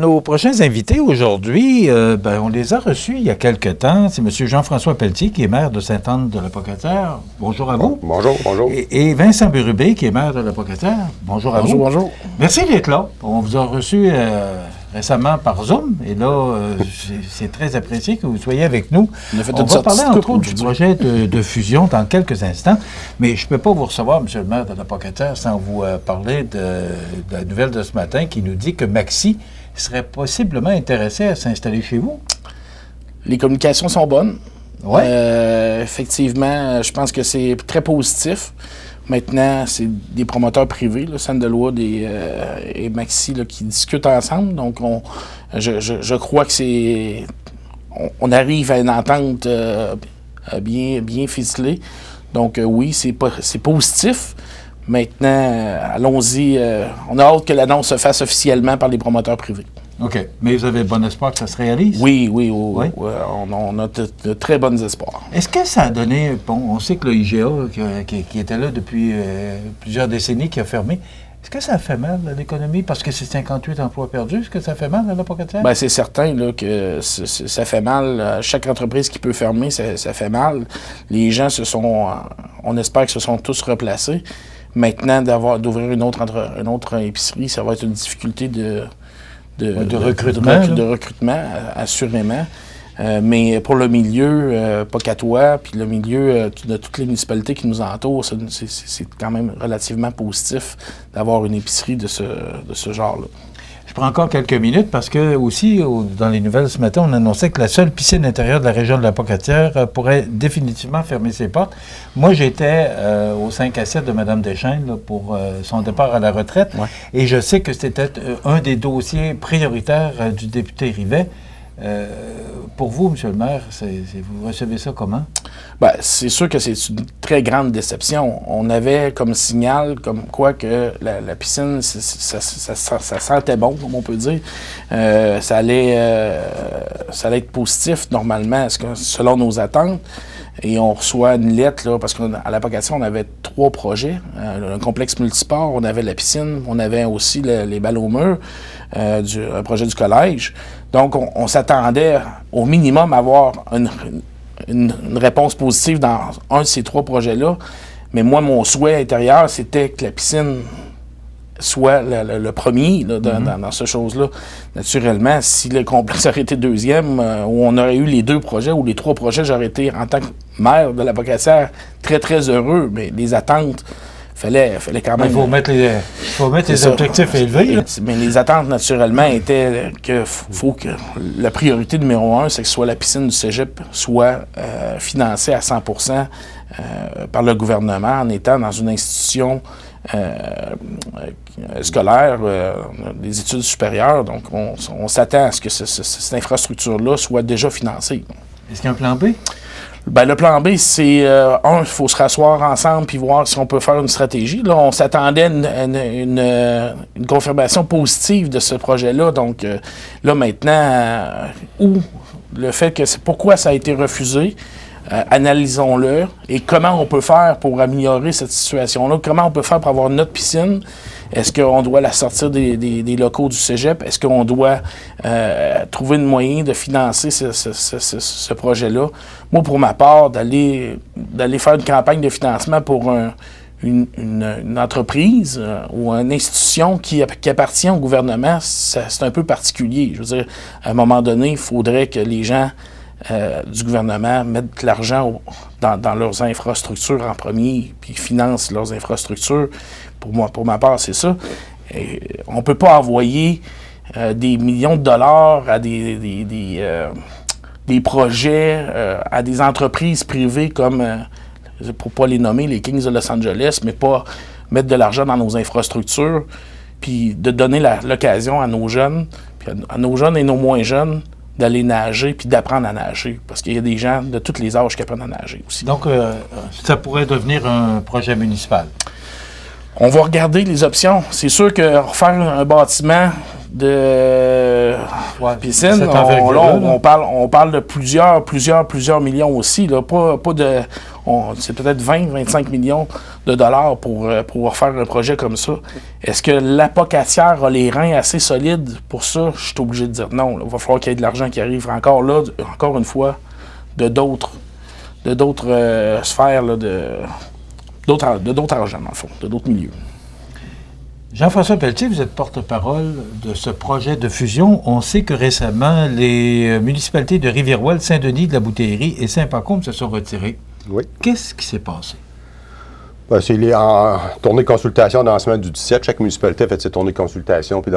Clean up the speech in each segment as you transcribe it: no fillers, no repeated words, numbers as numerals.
Nos prochains invités aujourd'hui, on les a reçus il y a quelque temps. C'est M. Jean-François Pelletier, qui est maire de Sainte-Anne-de-la-Pocatière. Bonjour à vous. Bonjour, bonjour. Et Vincent Bérubé, qui est maire de la Pocatière. Bonjour à vous. Bonjour. Merci d'être là. On vous a reçu récemment par Zoom. Et là, c'est très apprécié que vous soyez avec nous. On va parler entre autres du projet de fusion dans quelques instants. Mais je ne peux pas vous recevoir, M. le maire de la Pocatière, sans vous parler de la nouvelle de ce matin qui nous dit que Maxi serait possiblement intéressé à s'installer chez vous? Les communications sont bonnes. Ouais. Effectivement, je pense que c'est très positif. Maintenant, c'est des promoteurs privés, là, Sandalwood et Maxi, là, qui discutent ensemble. Donc, je crois que c'est... On arrive à une entente bien ficelée. Donc, oui, c'est positif. Maintenant, allons-y. On a hâte que l'annonce se fasse officiellement par les promoteurs privés. OK. Mais vous avez bon espoir que ça se réalise? Oui. On a de très bons espoirs. Est-ce que ça a donné... Bon, on sait que le IGA, qui était là depuis plusieurs décennies, qui a fermé, est-ce que ça a fait mal à l'économie? Parce que c'est 58 emplois perdus. Est-ce que ça fait mal à la Pocatière? Bien, c'est certain là, que ça fait mal. Chaque entreprise qui peut fermer, ça fait mal. Les gens on espère que se sont tous replacés. Maintenant, d'ouvrir une autre épicerie, ça va être une difficulté de recrutement, assurément. Mais pour le milieu pocatois, puis le milieu de toutes les municipalités qui nous entourent, c'est quand même relativement positif d'avoir une épicerie de ce genre-là. Je prends encore quelques minutes parce que aussi, dans les nouvelles ce matin, on annonçait que la seule piscine intérieure de la région de la Pocatière pourrait définitivement fermer ses portes. Moi, j'étais au 5 à 7 de Mme Deschênes là, pour son départ à la retraite. Ouais. Et je sais que c'était un des dossiers prioritaires du député Rivet. Pour vous, M. le maire, vous recevez ça comment? Bien, c'est sûr que c'est une très grande déception. On avait comme signal, comme quoi que la piscine, ça sentait bon, comme on peut dire. Ça allait être positif, normalement, selon nos attentes. Et on reçoit une lettre, là, parce qu'à la Pocatière, on avait 3 projets. Un complexe multisport, on avait la piscine, on avait aussi les balles au mur, un projet du collège. Donc, on s'attendait au minimum à avoir une réponse positive dans un de ces 3 projets-là. Mais moi, mon souhait intérieur, c'était que la piscine soit le premier là, dans ce chose-là. Naturellement, si le complexe aurait été deuxième, où on aurait eu les 2 projets ou les 3 projets, j'aurais été, en tant que maire de la Pocatière, très, très heureux. Mais les attentes, fallait quand même... Il faut mettre les objectifs élevés. Là. Mais les attentes, naturellement, étaient que faut que la priorité numéro 1, c'est que soit la piscine du cégep soit financée à 100% par le gouvernement en étant dans une institution scolaire, des études supérieures. Donc, on s'attend à ce que cette infrastructure-là soit déjà financée. Est-ce qu'il y a un plan B? Bien, le plan B, c'est, il faut se rasseoir ensemble puis voir si on peut faire une stratégie. Là, on s'attendait à une confirmation positive de ce projet-là. Donc, là, maintenant, le fait que pourquoi ça a été refusé, analysons-le, et comment on peut faire pour améliorer cette situation-là, comment on peut faire pour avoir notre piscine. Est-ce qu'on doit la sortir des locaux du cégep? Est-ce qu'on doit trouver un moyen de financer ce projet-là? Moi, pour ma part, d'aller faire une campagne de financement pour une entreprise ou une institution qui appartient au gouvernement, c'est un peu particulier. Je veux dire, à un moment donné, il faudrait que les gens du gouvernement mettent l'argent dans leurs infrastructures en premier, puis financent leurs infrastructures. Pour ma part, c'est ça. Et on ne peut pas envoyer des millions de dollars à des projets, à des entreprises privées comme, pour ne pas les nommer, les Kings de Los Angeles, mais pas mettre de l'argent dans nos infrastructures, puis de donner l'occasion à nos jeunes, puis à nos jeunes et nos moins jeunes, d'aller nager puis d'apprendre à nager. Parce qu'il y a des gens de tous les âges qui apprennent à nager aussi. Donc, ça pourrait devenir un projet municipal? On va regarder les options. C'est sûr que refaire un bâtiment de Ouais, piscine, on parle de plusieurs millions aussi. Là, c'est peut-être 20-25 millions de dollars pour pouvoir faire un projet comme ça. Est-ce que l'apocatière a les reins assez solides pour ça? Je suis obligé de dire non. Là. Il va falloir qu'il y ait de l'argent qui arrive encore une fois, de d'autres sphères, là, d'autres argent, dans le fond, de d'autres milieux. Jean-François Pelletier, vous êtes porte-parole de ce projet de fusion. On sait que récemment, les municipalités de Rivière-Ouelle, Saint-Denis, de la Boutérie et Saint-Pacôme se sont retirées. Oui. Qu'est-ce qui s'est passé? Ben, c'est en tournée de consultation dans la semaine du 17. Chaque municipalité a fait ses tournées de consultation puis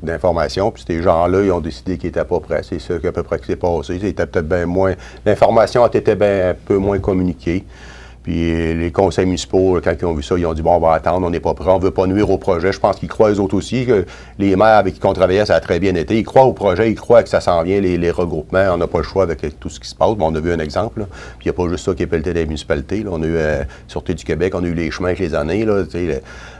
d'information. Puis ces gens-là, ils ont décidé qu'ils n'étaient pas prêts. C'est ça à peu près qui s'est passé. C'était peut-être bien moins... L'information a été un peu moins communiquée. Puis les conseils municipaux, quand ils ont vu ça, ils ont dit « Bon, on va attendre, on n'est pas prêt, on ne veut pas nuire au projet. » Je pense qu'ils croient, eux autres aussi, que les maires avec qui on travaillait, ça a très bien été. Ils croient au projet, ils croient que ça s'en vient, les regroupements. On n'a pas le choix avec tout ce qui se passe. Bon, on a vu un exemple, là. Puis il n'y a pas juste ça qui est pelleté des municipalités. Là. On a eu Sûreté du Québec, on a eu les chemins avec les années. Là.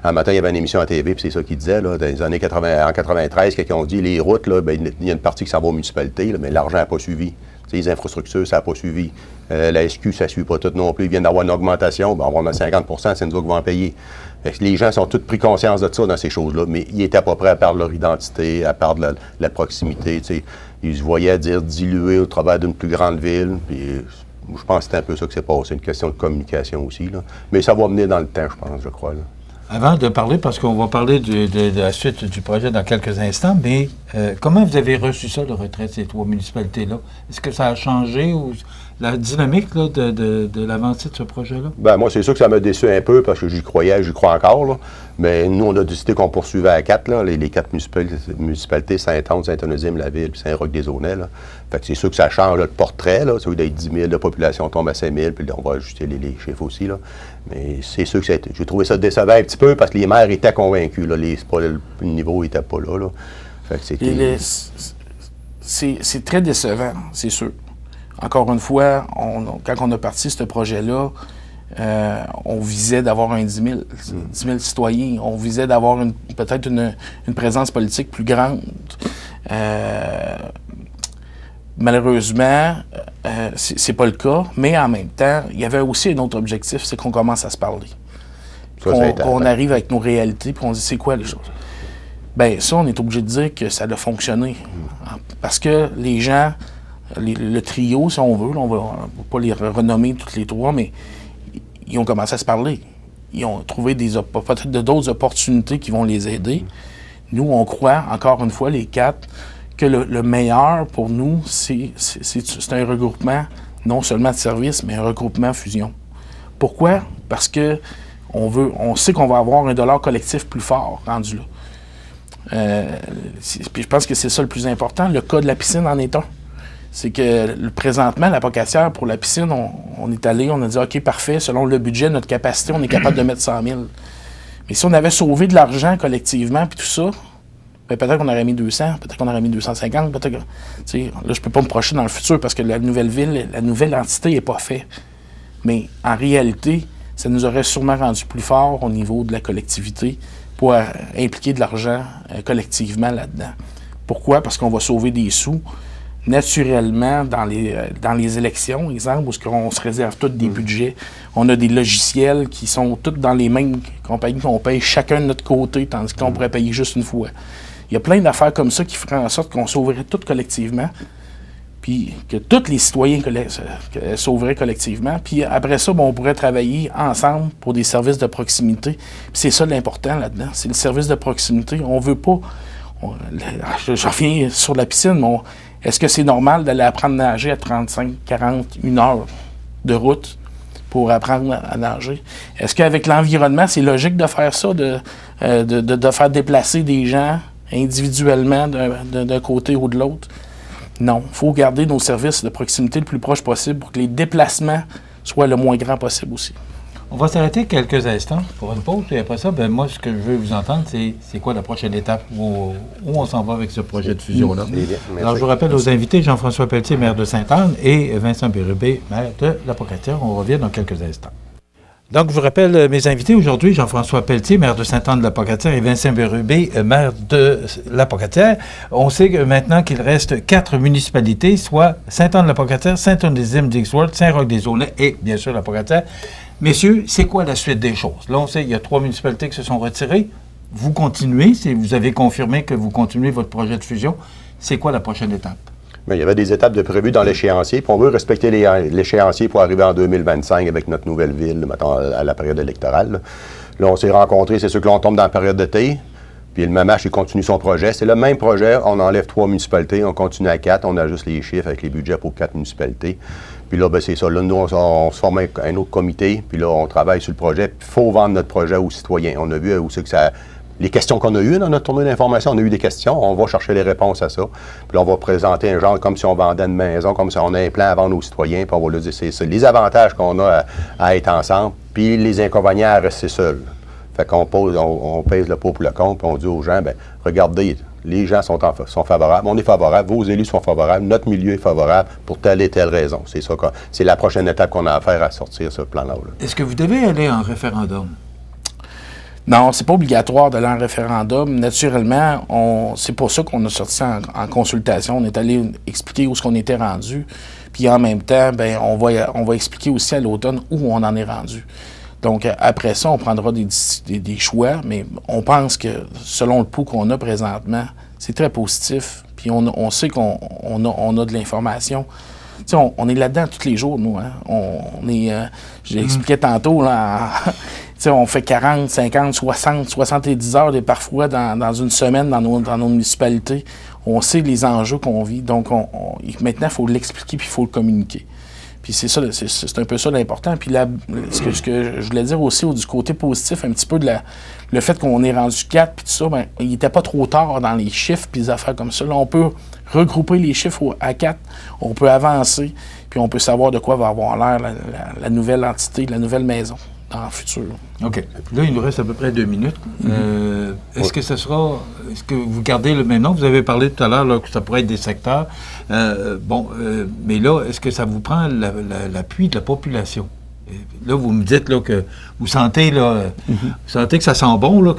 Un matin, il y avait une émission à TV, puis c'est ça qu'ils disaient. Là, dans les années 80, en 93, quand ils ont dit les routes, là, ben, il y a une partie qui s'en va aux municipalités, là, mais l'argent n'a pas suivi. Les infrastructures, ça n'a pas suivi. La SQ, ça ne suit pas tout non plus. Ils viennent d'avoir une augmentation. Ben, on va 50 %, c'est nous qui vont en payer. Les gens sont tous pris conscience de ça dans ces choses-là, mais ils n'étaient pas prêts à perdre leur identité, à perdre la proximité. T'sais. Ils se voyaient dire diluer au travers d'une plus grande ville. Puis, je pense que c'est un peu ça qui s'est passé. C'est une question de communication aussi. Là. Mais ça va venir dans le temps, je crois. Là. Avant de parler, parce qu'on va parler de la suite du projet dans quelques instants, mais comment vous avez reçu ça, le retrait de ces 3 municipalités-là? Est-ce que ça a changé ou la dynamique là, de l'avancée de ce projet-là? Bien, moi, c'est sûr que ça m'a déçu un peu parce que j'y croyais, j'y crois encore. Là. Mais nous, on a décidé qu'on poursuivait à 4, là, les 4 municipalités, Saint-Anne, Saint-Onésime, la ville, puis Saint-Roch-des-Aunais. Fait que c'est sûr que ça change là, le portrait. Là. Ça veut dire 10 000 de population tombe à 5 000, puis là, on va ajuster les chiffres aussi. Là. Mais c'est sûr que j'ai trouvé ça décevant un petit peu parce que les maires étaient convaincus. Là. Le niveau n'était pas là. Fait que c'était... C'est très décevant, c'est sûr. Encore une fois, quand on a parti ce projet-là, on visait d'avoir 10 000 citoyens. On visait d'avoir peut-être une présence politique plus grande. Malheureusement, c'est pas le cas, mais en même temps, il y avait aussi un autre objectif, c'est qu'on commence à se parler. Qu'on arrive avec nos réalités, puis on dit c'est quoi les choses. Bien, ça, on est obligé de dire que ça a fonctionné. Parce que les gens, le trio, si on veut, on va pas les renommer toutes les 3, mais ils ont commencé à se parler. Ils ont trouvé peut-être d'autres opportunités qui vont les aider. Nous, on croit, encore une fois, les 4, que le meilleur pour nous, c'est un regroupement, non seulement de services, mais un regroupement fusion. Pourquoi? Parce que on sait qu'on va avoir un dollar collectif plus fort rendu là. Puis je pense que c'est ça le plus important. Le cas de la piscine en est un. C'est que présentement, la Pocatière, pour la piscine, on est allé, on a dit OK, parfait, selon le budget, notre capacité, on est capable de mettre 100 000. Mais si on avait sauvé de l'argent collectivement, puis tout ça, ben peut-être qu'on aurait mis 200, peut-être qu'on aurait mis 250, peut-être que... Là, je ne peux pas me projeter dans le futur parce que la nouvelle ville, la nouvelle entité n'est pas faite. Mais en réalité, ça nous aurait sûrement rendu plus fort au niveau de la collectivité pour impliquer de l'argent collectivement là-dedans. Pourquoi? Parce qu'on va sauver des sous naturellement dans les élections, exemple, où on se réserve tous des budgets. On a des logiciels qui sont tous dans les mêmes compagnies qu'on paye chacun de notre côté, tandis qu'on pourrait payer juste une fois. Il y a plein d'affaires comme ça qui feraient en sorte qu'on sauverait tout collectivement, puis que tous les citoyens sauveraient collectivement. Puis après ça, on pourrait travailler ensemble pour des services de proximité. Puis c'est ça l'important là-dedans, c'est le service de proximité. On veut pas... Je reviens sur la piscine, mais est-ce que c'est normal d'aller apprendre à nager à 35, 40, 1 heure de route pour apprendre à nager? Est-ce qu'avec l'environnement, c'est logique de faire ça, de faire déplacer des gens individuellement d'un côté ou de l'autre? Non. Il faut garder nos services de proximité le plus proche possible pour que les déplacements soient le moins grands possible aussi. On va s'arrêter quelques instants pour une pause, et après ça, ben moi, ce que je veux vous entendre, c'est quoi la prochaine étape, où on s'en va avec ce projet de fusion-là. Alors, je vous rappelle aux invités, Jean-François Pelletier, maire de Sainte-Anne, et Vincent Bérubé, maire de la Pocatière. On revient dans quelques instants. Donc, je vous rappelle mes invités aujourd'hui, Jean-François Pelletier, maire de Sainte-Anne-de-la-Pocatière, et Vincent Bérubé, maire de la Pocatière. On sait que maintenant qu'il reste 4 municipalités, soit Sainte-Anne-de-la-Pocatière, Saint-Onésime-Dixworth, Saint-Roch-des-Aulnay et, bien sûr, la Pocatière. Messieurs, c'est quoi la suite des choses? Là, on sait qu'il y a 3 municipalités qui se sont retirées. Vous continuez, vous avez confirmé que vous continuez votre projet de fusion. C'est quoi la prochaine étape? Bien, il y avait des étapes de prévues dans l'échéancier, puis on veut respecter l'échéancier pour arriver en 2025 avec notre nouvelle ville, mettons, à la période électorale. Là, on s'est rencontrés, c'est sûr que là, on tombe dans la période d'été, puis le MAMACH, il continue son projet. C'est le même projet, on enlève 3 municipalités, on continue à 4, on ajuste les chiffres avec les budgets pour 4 municipalités. Puis là, ben, c'est ça. Là, nous, on se forme un autre comité, puis là, on travaille sur le projet. Puis il faut vendre notre projet aux citoyens. On a vu où c'est que ça... Les questions qu'on a eues dans notre tournée d'information, on a eu des questions, on va chercher les réponses à ça. Puis là, on va présenter un genre comme si on vendait une maison, comme si on a un plan à vendre aux citoyens, puis on va leur dire c'est les avantages qu'on a à être ensemble, puis les inconvénients à rester seuls. Fait qu'on on pèse le pour le contre, puis on dit aux gens, bien, regardez, les gens sont favorables, on est favorable, vos élus sont favorables, notre milieu est favorable pour telle et telle raison. C'est ça, c'est la prochaine étape qu'on a à faire à sortir ce plan-là. Est-ce que vous devez aller en référendum? Non, c'est pas obligatoire d'aller en référendum. Naturellement, c'est pour ça qu'on a sorti ça en consultation. On est allé expliquer où est-ce qu'on était rendu. Puis en même temps, ben on va expliquer aussi à l'automne où on en est rendu. Donc après ça, on prendra des choix, mais on pense que selon le pouls qu'on a présentement, c'est très positif. Puis on sait qu'on a de l'information. Tu sais, on est là-dedans tous les jours, nous. Hein? Je l'expliquais tantôt, là, on fait 40, 50, 60, 70 heures parfois dans une semaine dans nos municipalités. On sait les enjeux qu'on vit. Donc, maintenant, il faut l'expliquer puis il faut le communiquer. Puis c'est ça, c'est un peu ça l'important. Puis là, ce que je voulais dire aussi du côté positif, un petit peu le fait qu'on est rendu 4 puis tout ça, ben, il n'était pas trop tard dans les chiffres puis les affaires comme ça. Là, on peut regrouper les chiffres à 4, on peut avancer, puis on peut savoir de quoi va avoir l'air la nouvelle entité, la nouvelle maison dans le futur. OK. Là, il nous reste à peu près 2 minutes. Est-ce que ce sera... Est-ce que vous gardez le même nom? Vous avez parlé tout à l'heure que ça pourrait être des secteurs. Mais là, est-ce que ça vous prend l'appui de la population? Là, vous me dites là, que vous sentez que ça sent bon, là,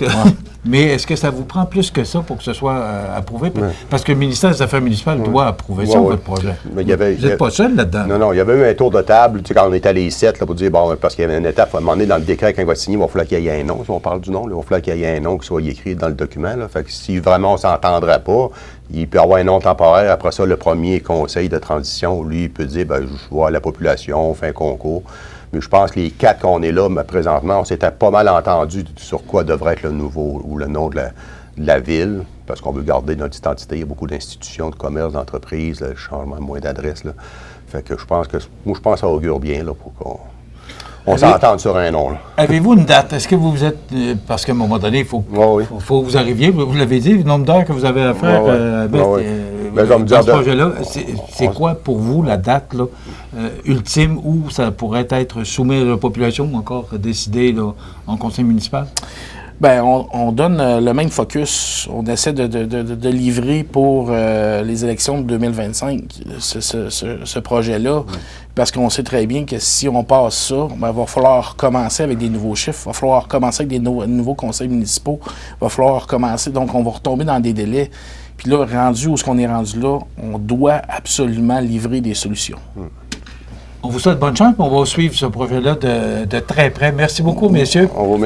mais est-ce que ça vous prend plus que ça pour que ce soit approuvé? Parce que le ministère des Affaires municipales doit approuver ça, votre projet. Mais vous n'êtes pas seul là-dedans. Non, il y avait eu un tour de table, tu sais, quand on était à les 7, là, pour dire, bon, parce qu'il y avait une étape, à un moment donné, dans le décret, quand il va signer, il va falloir qu'il y ait un nom. Si on parle du nom, il va falloir qu'il y ait un nom qui soit écrit dans le document. Là. Fait que si vraiment on ne s'entendrait pas, il peut y avoir un nom temporaire. Après ça, le premier conseil de transition, lui, il peut dire, ben, je vois la population, on fait un concours. Mais je pense que les 4 qu'on est là, présentement, on s'était pas mal entendu sur quoi devrait être le nouveau ou le nom de la ville, parce qu'on veut garder notre identité. Il y a beaucoup d'institutions, de commerce, d'entreprises, le changement moins d'adresse. Fait que je pense que ça augure bien là, pour qu'on s'entende sur un nom. Avez-vous une date? Est-ce que vous êtes... parce qu'à un moment donné, il faut que vous arriviez, vous l'avez dit, le nombre d'heures que vous avez à faire dans ce projet-là. C'est quoi pour vous la date là, ultime où ça pourrait être soumis à la population ou encore décidé là, en conseil municipal? Bien, on donne le même focus. On essaie de livrer pour les élections de 2025 ce projet-là, parce qu'on sait très bien que si on passe ça, il va falloir commencer avec des nouveaux chiffres, il va falloir commencer avec des nouveaux conseils municipaux, il va falloir commencer, donc on va retomber dans des délais. Puis là, rendu où est-ce qu'on est rendu là, on doit absolument livrer des solutions. On vous souhaite bonne chance, on va suivre ce projet-là de très près. Merci beaucoup, messieurs. On vous remercie.